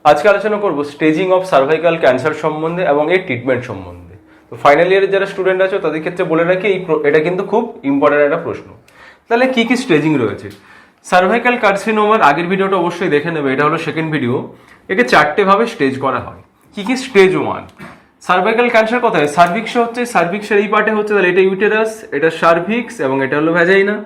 আজকে আলোচনা করব স্টেজিং অফ সার্ভাইকাল ক্যান্সার সম্বন্ধে এবং এর ট্রিটমেন্ট সম্বন্ধে। তো ফাইনাল ইয়ারের যারা স্টুডেন্ট আছে তাদের ক্ষেত্রে বলে রাখি এটা কিন্তু খুব ইম্পর্টেন্ট একটা প্রশ্ন। তাহলে কি কি স্টেজিং রয়েছে সার্ভাইকাল কার্সিনোমার? আগের ভিডিওটা অবশ্যই দেখে নেবে, এটা হলো সেকেন্ড ভিডিও। একে চারটে ভাবে স্টেজ করা হয়। কি কি? স্টেজ 1 সার্ভাইকাল ক্যান্সার কোথায়? সার্ভিক্সে হচ্ছে, সার্ভিক্সের এই পার্টে হচ্ছে, তাহলে এটা ইউটেরাস, এটা সার্ভিক্স এবং এটা হলো ভ্যাজাইনা।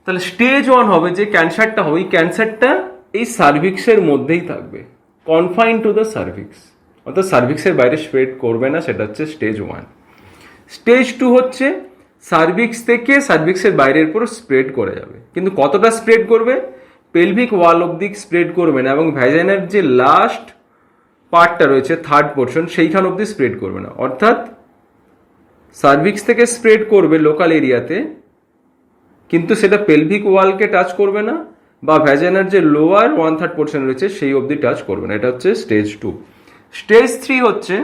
তাহলে স্টেজ 1 হবে যে ক্যান্সারটা হবে, এই ক্যান্সারটা এই সার্ভিক্সের মধ্যেই থাকবে, কনফাইন টু দ্য সার্ভিক্স, অর্থাৎ সার্ভিক্সের বাইরে স্প্রেড করবে না, সেটা হচ্ছে স্টেজ 1। স্টেজ 2 হচ্ছে সার্ভিক্স থেকে সার্ভিক্সের বাইরের পুরো স্প্রেড করে যাবে, কিন্তু কতটা স্প্রেড করবে? পেলভিক ওয়াল অব্দি স্প্রেড করবে না এবং ভ্যাজাইনার যে লাস্ট পার্টটা রয়েছে, থার্ড পোর্শন, সেইখান অব্দি স্প্রেড করবে না। অর্থাৎ সার্ভিক্স থেকে স্প্রেড করবে লোকাল এরিয়াতে, কিন্তু সেটা পেলভিক ওয়ালকে টাচ করবে না, বা ভ্যাজাইনার যে লোয়ার 1/3 পোর্শন রয়েছে সেই অবধি টাচ করবে না। এটা হচ্ছে স্টেজ 2। স্টেজ 3 হচ্ছে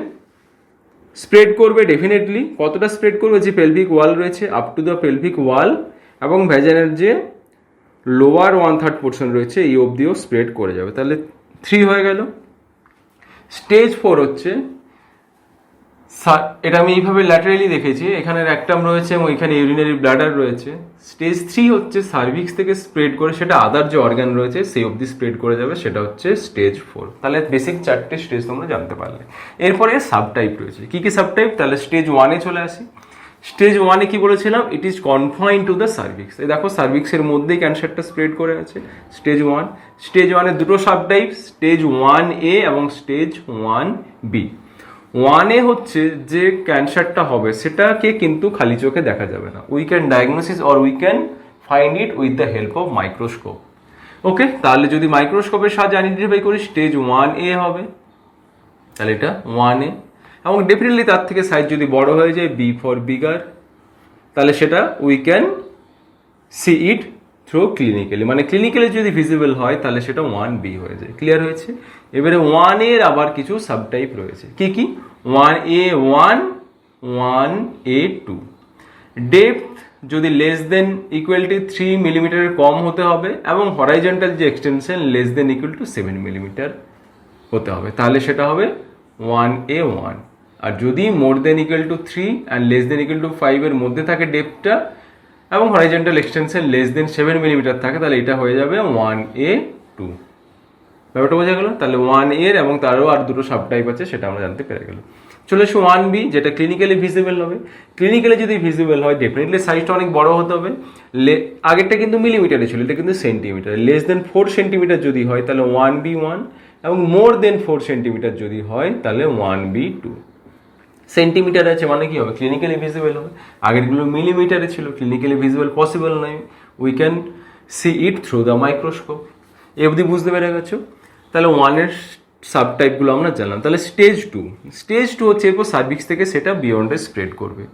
স্প্রেড করবে ডেফিনেটলি। কতটা স্প্রেড করবে? যে পেলভিক ওয়াল রয়েছে আপ টু দ্য পেলভিক ওয়াল এবং ভ্যাজাইনার যে লোয়ার 1/3 পোর্শন রয়েছে এই অবধিও স্প্রেড করে যাবে। তাহলে 3 হয়ে গেল। স্টেজ 4 হচ্ছে, এটা আমি এইভাবে ল্যাটারালি দেখেছি, এখানে র্যাকটাম রয়েছে এবং এখানে ইউরিনারি ব্লাডার রয়েছে। স্টেজ 3 হচ্ছে সার্ভিক্স থেকে স্প্রেড করে সেটা আদার যে অর্গান রয়েছে সেই অবধি স্প্রেড করে যাবে, সেটা হচ্ছে স্টেজ 4। তাহলে বেসিক চারটে স্টেজ তোমরা জানতে পারলে। এরপরে সাবটাইপ রয়েছে। কি কি সাবটাইপ? তাহলে স্টেজ 1-এ চলে আসি। স্টেজ 1-এ কি বলেছিলাম? It is confine to the cervix. এই দেখো সার্ভিক্সের মধ্যেই ক্যান্সারটা স্প্রেড করে আছে, স্টেজ 1। স্টেজ 1-এর দুটো সাবটাইপ, স্টেজ 1A এবং স্টেজ 1B। 1A হচ্ছে যে ক্যান্সারটা হবে সেটাকে কিন্তু খালি চোখে দেখা যাবে না, we can diagnosis or we can find it with the help of microscope. Okay, তাহলে যদি মাইক্রোস্কোপের সাহায্যে আইডেন্টিফাই করি, স্টেজ 1A হবে, তাহলে এটা 1A। এবং ডেফিনেটলি তার থেকে সাইজ যদি বড় হয়ে যায়, বি ফর বিগার, তাহলে সেটা we can see it through clinically, মানে ক্লিনিক্যালি যদি ভিজিবল হয় তাহলে সেটা 1B হয়ে যায়। ক্লিয়ার হয়েছে? এবারে 1A-র আবার কিছু সাবটাইপ রয়েছে। কি কি? 1A1, 1A2। ডেপথ যদি লেস দেন ইকুয়াল টু 3 মিলিমিটারের কম হতে হবে এবং হরাইজন্টাল যে extension less than equal to 7 millimetre হতে হবে, তাহলে সেটা হবে 1A1। আর যদি more than equal to 3 and less than equal to 5 এর মধ্যে থাকে ডেপথটা এবং horizontal extension less than 7 millimetre থাকে, তাহলে এটা হয়ে যাবে 1A2। ব্যাপারটা বোঝা গেল? তাহলে 1A এবং তারও আর দুটো সাবটাইপ আছে, সেটা আমরা জানতে পেরে গেল। চলে এসো 1B, যেটা ক্লিনিক্যালি ভিজিবল হবে। ক্লিনিক্যালি যদি ভিজিবল হয় ডেফিনেটলি সাইজটা অনেক বড় হতে হবে। আগেরটা কিন্তু মিলিমিটারে ছিল, এটা কিন্তু সেন্টিমিটার। লেস দেন 4 সেন্টিমিটার যদি হয় তাহলে 1B1 এবং মোর দেন 4 সেন্টিমিটার যদি হয় তাহলে 1B2। সেন্টিমিটার আছে মানে কি হবে? ক্লিনিক্যালি ভিজিবল হবে। আগেরগুলো মিলিমিটারে ছিল, ক্লিনিক্যালি ভিজিবল পসিবল নয়, we can see it through the microscope. এ অবধি বুঝতে পেরে গেছো? তাহলে 1-এর সাবটাইপগুলো আমরা জানলাম। তাহলে স্টেজ 2, স্টেজ 2 হচ্ছে এরপর সার্ভিক্স থেকে সেটা বিয়ন্ডে স্প্রেড করবে।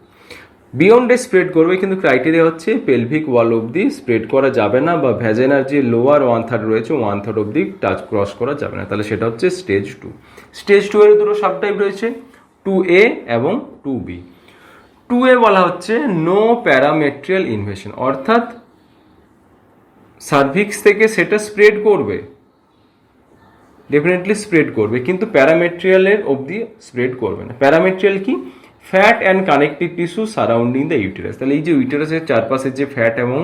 বিয়ন্ডে স্প্রেড করবে, কিন্তু ক্রাইটেরিয়া হচ্ছে পেলভিক ওয়াল অবধি স্প্রেড করা যাবে না, বা ভ্যাজাইনার যে লোয়ার 1/3 রয়েছে 1/3 অবধি টাচ ক্রস করা যাবে না, তাহলে সেটা হচ্ছে স্টেজ 2। স্টেজ 2-এর দুটো সাবটাইপ রয়েছে, 2A এবং 2B। 2A বলা হচ্ছে নো প্যারামেট্রিয়াল ইনভেশন, অর্থাৎ সার্ভিক্স থেকে সেটা স্প্রেড করবে, ডেফিনেটলি স্প্রেড করবে, কিন্তু প্যারামেট্রিয়ালের অবধি স্প্রেড করবে না। প্যারামেট্রিয়াল কি? Fat and connective tissue surrounding the uterus. তাহলে এই যে ইউটেরাসের চারপাশে যে ফ্যাট এবং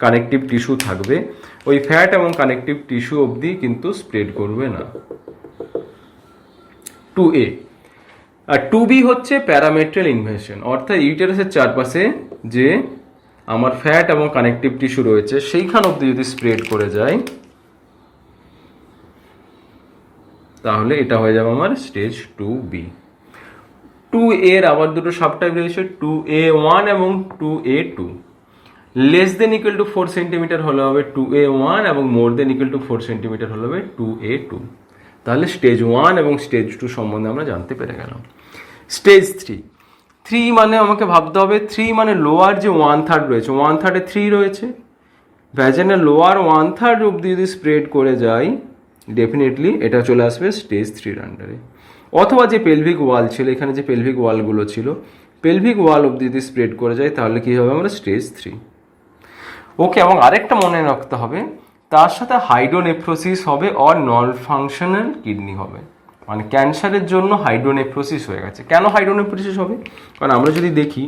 কানেকটিভ টিস্যু থাকবে, ওই ফ্যাট এবং কানেকটিভ টিস্যু অবধি কিন্তু স্প্রেড করবে না, 2A। আর 2B হচ্ছে প্যারামেট্রিয়াল ইনভেশন, অর্থাৎ ইউটেরাসের চারপাশে যে আমার ফ্যাট এবং কানেকটিভ টিস্যু রয়েছে সেইখান অবধি যদি স্প্রেড করে যায় তাহলে এটা হয়ে যাবে আমার স্টেজ 2B। 2A-র আবার দুটো সাবটাইপ রয়েছে, 2A1 এবং 2A2। Less than equal two 4 centimetre হলে হবে 2A1 এবং মোর দেন ইকুয়াল টু 4 সেন্টিমিটার হলে হবে 2A2। তাহলে স্টেজ 1 এবং স্টেজ 2 সম্বন্ধে আমরা জানতে পেরে গেলাম। স্টেজ 3 মানে আমাকে ভাবতে হবে, 3 মানে লোয়ার যে 1/3 রয়েছে, 1/3-এ 3 রয়েছে, ভ্যাজাইনার লোয়ার 1/3 অবধি যদি স্প্রেড করে যায় ডেফিনেটলি এটা চলে আসবে স্টেজ 3-র আন্ডারে। অথবা যে পেলভিক ওয়াল ছিল, এখানে যে পেলভিক ওয়ালগুলো ছিল, পেলভিক ওয়াল অবধি যদি স্প্রেড করে যায় তাহলে কি হবে? আমরা স্টেজ 3। ওকে, এবং আরেকটা মনে রাখতে হবে, তার সাথে হাইড্রোনেফ্রোসিস হবে অর নন ফাংশনাল কিডনি হবে, মানে ক্যান্সারের জন্য হাইড্রোনেফ্রোসিস হয়ে গেছে। কেন হাইড্রোনেফ্রোসিস হবে? কারণ আমরা যদি দেখি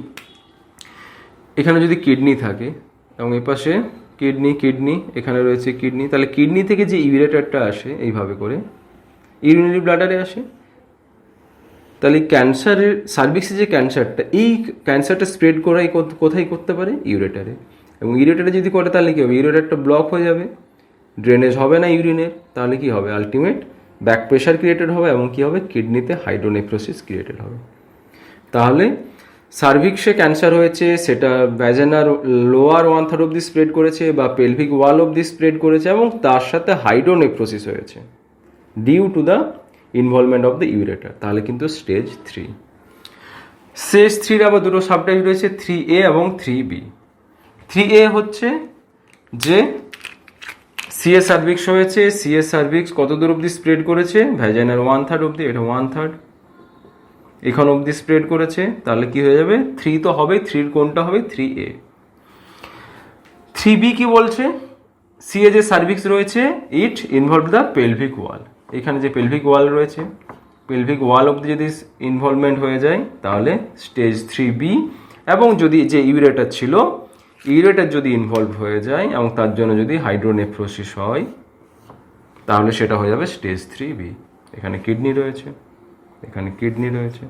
এখানে যদি কিডনি থাকে এবং এপাশে কিডনি এখানে রয়েছে কিডনি, তাহলে কিডনি থেকে যে ইউরেটারটা আসে এইভাবে করে ইউরিনারি ব্লাডারে আসে, তাহলে ক্যান্সারের সার্ভিক্সে যে ক্যান্সারটা, এই ক্যান্সারটা স্প্রেড করাই কোথায় করতে পারে? ইউরেটারে। এবং ইউরেটারে যদি করে তাহলে কী হবে? ইউরেটারটা ব্লক হয়ে যাবে, ড্রেনেজ হবে না ইউরিনের, তাহলে কি হবে? আলটিমেট ব্যাক প্রেশার ক্রিয়েটেড হবে এবং কি হবে? কিডনিতে হাইড্রোনেফ্রোসিস ক্রিয়েটেড হবে। তাহলে সার্ভিক্সে ক্যান্সার হয়েছে, সেটা ভ্যাজানার লোয়ার 1/3 অব্দি স্প্রেড করেছে বা পেলভিক ওয়াল অব্দি স্প্রেড করেছে এবং তার সাথে হাইড্রোনেফ্রোসিস হয়েছে due to the involvement of the ureter, তাহলে কিন্তু স্টেজ 3। স্টেজ 3 আবার দুটো সাবটাইপ রয়েছে, 3A এবং 3B। 3A হচ্ছে যে সিএ সার্ভিক্স হয়েছে, সিএ সার্ভিক্স কত দূর অব্দি স্প্রেড করেছে? ভ্যাজানার 1/3 অব্দি, এটা 1/3 এখান অব্দি স্প্রেড করেছে, তাহলে কি হয়ে যাবে? 3 তো হবে, 3 কোনটা হবে? 3A। 3B কি বলছে? সিএ যে সার্ভিক্স রয়েছে, ইট ইনভলভ দ্য পেলভিক ওয়াল, এখানে যে পেলভিক ওয়াল রয়েছে, পেলভিক ওয়াল অব্দি যদি ইনভলভমেন্ট হয়ে যায় তাহলে স্টেজ 3B। এবং যদি যে ইউরেটার ছিল, ইউরেটার যদি ইনভলভ হয়ে যায় এবং তার জন্য যদি হাইড্রোনেফ্রোসিস হয় তাহলে সেটা হয়ে যাবে স্টেজ 3B। এখানে কিডনি রয়েছে, এখানে কিডনি রয়েছে।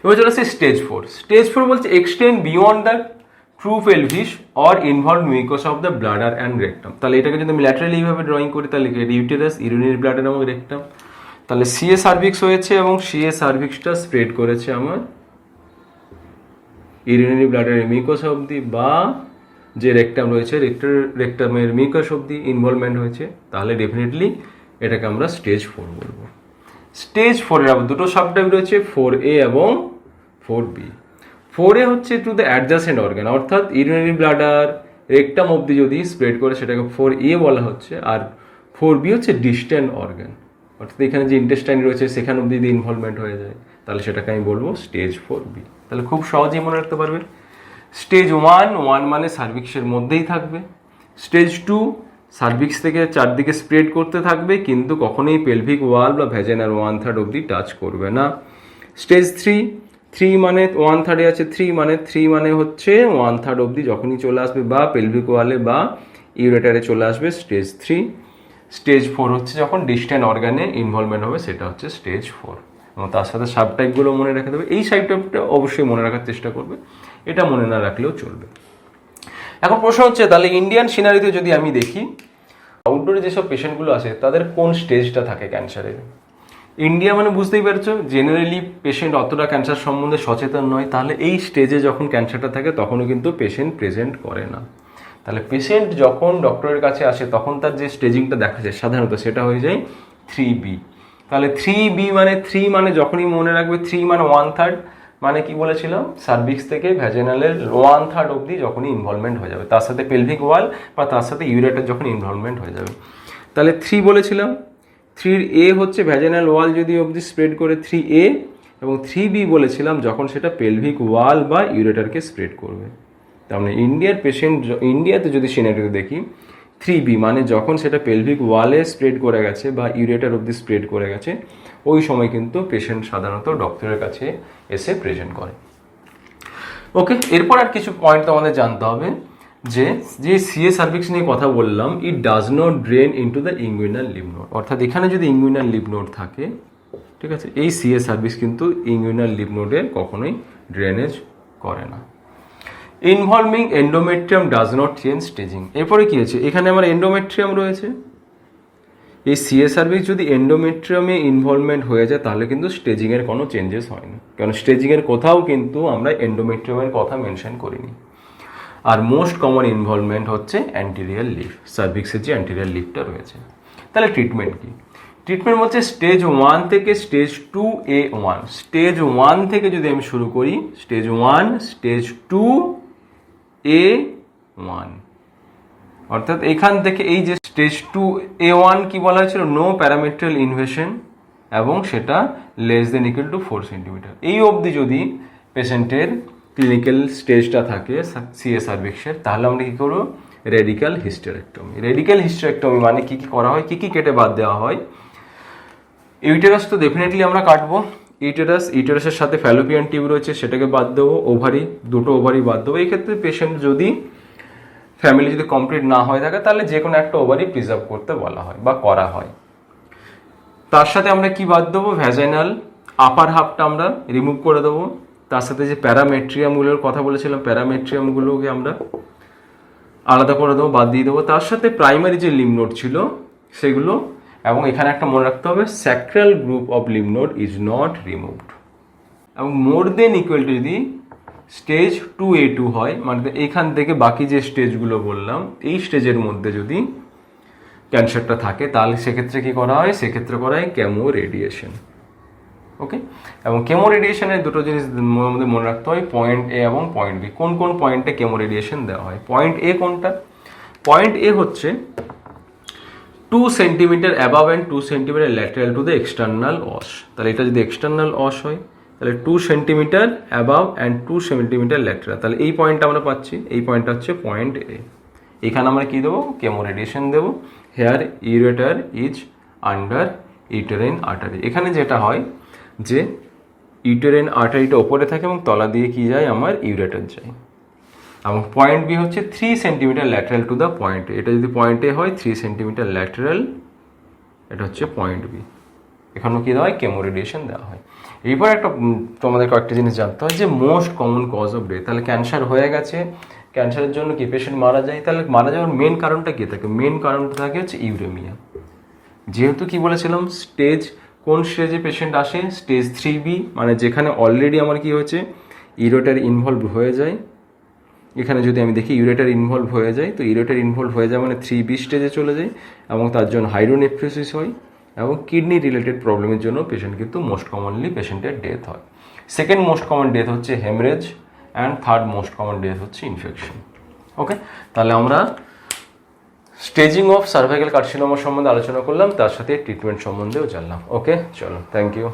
এবার চলে আসছে স্টেজ 4। স্টেজ 4 বলছে extend beyond the true pelvis or involve mucous of the bladder and rectum. তাহলে এটাকে যদি আমি ল্যাটারালি এইভাবে ড্রয়িং করি তাহলে ইউটেরাস, ইউরিনারি ব্লাডার এবং রেকটাম। তাহলে সিএ সার্ভিক্স হয়েছে এবং সিএ সার্ভিক্সটা স্প্রেড করেছে আমার ইউরিনারি ব্লাডারের মিউকাস অবধি বা যে রেকটাম রয়েছে রেকটামের মিউকাস অবধি ইনভলভমেন্ট হয়েছে, তাহলে ডেফিনেটলি এটাকে আমরা স্টেজ 4 বলবো। স্টেজ 4 এর আবার দুটো সাবটাইপ রয়েছে, 4A এবং 4B। 4A হচ্ছে টু দ্য অ্যাডজাসেন্ট অর্গান, অর্থাৎ ইউরিনারি ব্লাডার রেকটাম অবধি যদি স্প্রেড করে সেটাকে 4A বলা হচ্ছে, আর 4B হচ্ছে ডিস্ট্যান্ট অর্গান, অর্থাৎ এখানে যে ইন্টেস্টাইন রয়েছে সেখানে অবধি যদি ইনভলভমেন্ট হয়ে যায় তাহলে সেটাকে আমি বলবো স্টেজ 4B। তাহলে খুব সহজেই মনে রাখতে পারবে। স্টেজ 1 মানে সার্ভিক্সের মধ্যেই থাকবে। স্টেজ 2 সার্ভিক্স থেকে চারদিকে স্প্রেড করতে থাকবে কিন্তু কখনোই পেলভিক ওয়াল বা ভ্যাজানার 1/3 অবধি টাচ করবে না। স্টেজ 3 মানে 1/3 আছে, 3 মানে হচ্ছে 1/3 অবধি যখনই চলে আসবে বা পেলভিক ওয়ালে বা ইউরেটারে চলে আসবে স্টেজ 3। স্টেজ 4 হচ্ছে যখন ডিস্ট্যান্ট অর্গানে ইনভলভমেন্ট হবে, সেটা হচ্ছে স্টেজ 4। এবং তার সাথে সাবটাইপগুলো মনে রেখে দেবে। এই সাবটাইপটা অবশ্যই মনে রাখার চেষ্টা করবে, এটা মনে না রাখলেও চলবে। এখন প্রশ্ন হচ্ছে তাহলে ইন্ডিয়ান সিনারিতে যদি আমি দেখি আউটডোরে যেসব পেশেন্টগুলো আছে তাদের কোন স্টেজটা থাকে ক্যান্সারের। ইন্ডিয়া মানে বুঝতেই পারছো জেনারেলি পেশেন্ট অতটা ক্যান্সার সম্বন্ধে সচেতন নয়, তাহলে এই স্টেজে যখন ক্যান্সারটা থাকে তখনও কিন্তু পেশেন্ট প্রেজেন্ট করে না। তাহলে পেশেন্ট যখন ডক্টরের কাছে আসে তখন তার যে স্টেজিংটা দেখা যায় সাধারণত সেটা হয়ে যায় 3B। তাহলে 3B মানে 3 মানে যখনই মনে রাখবে 3 মানে 1/3, মানে কি বলেছিলাম সার্ভিক্স থেকে ভ্যাজানালের 1/3 অবধি যখনই ইনভলভমেন্ট হয়ে যাবে, তার সাথে পেলভিক ওয়াল বা তার সাথে ইউরেটার যখন ইনভলভমেন্ট হয়ে যাবে। তাহলে 3 বলেছিলাম। 3A হচ্ছে ভ্যাজানাল ওয়াল যদি অবধি স্প্রেড করে 3A, এবং 3B বলেছিলাম যখন সেটা পেলভিক ওয়াল বা ইউরেটারকে স্প্রেড করবে। তার মানে ইন্ডিয়াতে যদি সিনারিও দেখি 3B মানে যখন সেটা পেলভিক ওয়ালে স্প্রেড করে গেছে বা ইউরেটার অবধি স্প্রেড করে গেছে, ওই সময় কিন্তু পেশেন্ট সাধারণত ডক্টরের কাছে এসে প্রেজেন্ট করে। ওকে, এরপর আর কিছু পয়েন্ট তোমাদের জানতে হবে যে সিএ সার্ভিক্স নিয়ে কথা বললাম, it does not drain into the inguinal lymph node, অর্থাৎ এখানে যদি ইঙ্গুইনাল লিম্ফ নোড থাকে, ঠিক আছে, এই সিএ সার্ভিক্স কিন্তু ইঙ্গুইনাল লিম্ফ নোডে কখনোই ড্রেনেজ করে না। Involving endometrium does not change staging. এরপরে কি আছে, এখানে আমার এন্ডোমেট্রিয়াম রয়েছে, এই সিএ সার্ভিক্স যদি এন্ডোমেট্রিয়ামে ইনভলভমেন্ট হয়ে যায় তাহলে কিন্তু স্টেজিংয়ের কোনো চেঞ্জেস হয় না, কারণ স্টেজিংয়ের কোথাও কিন্তু আমরা এন্ডোমেট্রিয়ামের কথা মেনশন করিনি। আর মোস্ট কমন ইনভলভমেন্ট হচ্ছে অ্যান্টিরিয়ার লিফ, সার্ভিক্সের যে অ্যান্টিরিয়ার লিফটা রয়েছে। তাহলে ট্রিটমেন্ট কি? ট্রিটমেন্ট হচ্ছে স্টেজ 1 থেকে স্টেজ 2A1। স্টেজ 1 থেকে যদি আমি শুরু করি, স্টেজ 1 স্টেজ 2A1, অর্থাৎ এখান থেকে এই যে স্টেজ 2A1 কি বলা হয়েছিল, নো প্যারামেট্রাল ইনভেশন এবং সেটা less than equal two 4 centimetre. এই অবধি যদি পেশেন্টের ক্লিনিক্যাল স্টেজটা থাকে সিএ সার্ভিক্সের, তাহলে আমরা কী করবো, রেডিক্যাল হিস্টেরেক্টমি। রেডিক্যাল হিস্টেরেক্টমি মানে কি কি করা হয়, কি কি কেটে বাদ দেওয়া হয়? ইউটেরাস তো ডেফিনেটলি আমরা কাটবো। ইউটেরাসের সাথে ফ্যালোপিয়ান টিউব রয়েছে সেটাকে বাদ দেবো। ওভারি, দুটো ওভারি বাদ দেবো। এই ক্ষেত্রে পেশেন্ট যদি ফ্যামিলি যদি কমপ্লিট না হয়ে থাকে তাহলে যে কোনো একটা ওভারি প্রিজার্ভ করতে বলা হয় বা করা হয়। তার সাথে আমরা কি বাদ দেবো? ভ্যাজাইনাল আপার হাফটা আমরা রিমুভ করে দেবো। তার সাথে যে প্যারামেট্রিয়ামগুলোর কথা বলেছিলাম, প্যারামেট্রিয়ামগুলোকে আমরা আলাদা করে দেবো, বাদ দিয়ে দেবো। তার সাথে প্রাইমারি যে লিম্ফ নোড ছিল সেগুলো, এবং এখানে একটা মনে রাখতে হবে, sacral group of lymph node is not removed. এবং মোর দেন ইকুয়াল টু যদি স্টেজ 2A2 হয়, মানে এইখান থেকে বাকি যে স্টেজগুলো বললাম এই স্টেজের মধ্যে যদি ক্যান্সারটা থাকে তাহলে সেক্ষেত্রে কি করা হয়? সেক্ষেত্রে করা হয় কেমো রেডিয়েশন। ওকে, এবং কেমো রেডিয়েশনের দুটো জিনিস মধ্যে মনে রাখতে হয়, পয়েন্ট এ এবং পয়েন্ট বি। কোন কোন পয়েন্টে কেমো রেডিয়েশন দেওয়া হয়? পয়েন্ট এ কোনটা? পয়েন্ট এ হচ্ছে 2 centimetre above and 2 centimetre lateral to the external অস। তাহলে এটা যদি এক্সটার্নাল অস হয় তাহলে 2 centimetre above and 2 centimetre lateral, তাহলে এই পয়েন্টটা আমরা পাচ্ছি। এই পয়েন্টটা হচ্ছে পয়েন্ট এ। এখানে আমরা কি দেবো? কেমো রেডিয়েশন দেবো। Here ureter is under uterine artery. এখানে যেটা হয় যে ইউটেরাইন আর্টারিটা ওপরে থাকে এবং তলা দিয়ে কি যায়? আমার ইউরেটার যায়। এবং পয়েন্ট বি হচ্ছে 3 centimetre lateral to the point A. এটা যদি পয়েন্ট এ হয় 3 সেন্টিমিটার ল্যাটারাল, এটা হচ্ছে পয়েন্ট বি। এখানেও কী দেওয়া হয়? কেমো রেডিয়েশন দেওয়া হয়। এরপর একটা তোমাদের কয়েকটা জিনিস জানতে হয় যে most common cause of death. তাহলে ক্যান্সার হয়ে গেছে, ক্যান্সারের জন্য কি পেশেন্ট মারা যায়, তাহলে মারা যাওয়ার মেন কারণটা কী থাকে? মেন কারণটা থাকে হচ্ছে ইউরেমিয়া। যেহেতু কি বলেছিলাম, স্টেজ কোন স্টেজে পেশেন্ট আসে? স্টেজ 3B, মানে যেখানে অলরেডি আমার কি হয়েছে? ইউরেটার ইনভলভ হয়ে যায়। এখানে যদি আমি দেখি ইউরেটার ইনভলভ হয়ে যায়, তো ইউরেটার ইনভলভ হয়ে যায় মানে 3B স্টেজে চলে যায়, এবং তার জন্য হাইড্রোনেফ্রোসিস হয়, এবং কিডনি রিলেটেড প্রবলেমের জন্য পেশেন্ট কিন্তু মোস্ট কমনলি পেশেন্টের ডেথ হয়। সেকেন্ড মোস্ট কমন ডেথ হচ্ছে haemorrhage, and third most common death হচ্ছে ইনফেকশন। ওকে, তাহলে আমরা স্টেজিং অফ সার্ভাইকাল কার্সিনোমা সম্বন্ধে আলোচনা করলাম, তার সাথে ট্রিটমেন্ট সম্বন্ধেও জানলাম। ওকে, চলো, থ্যাংক ইউ।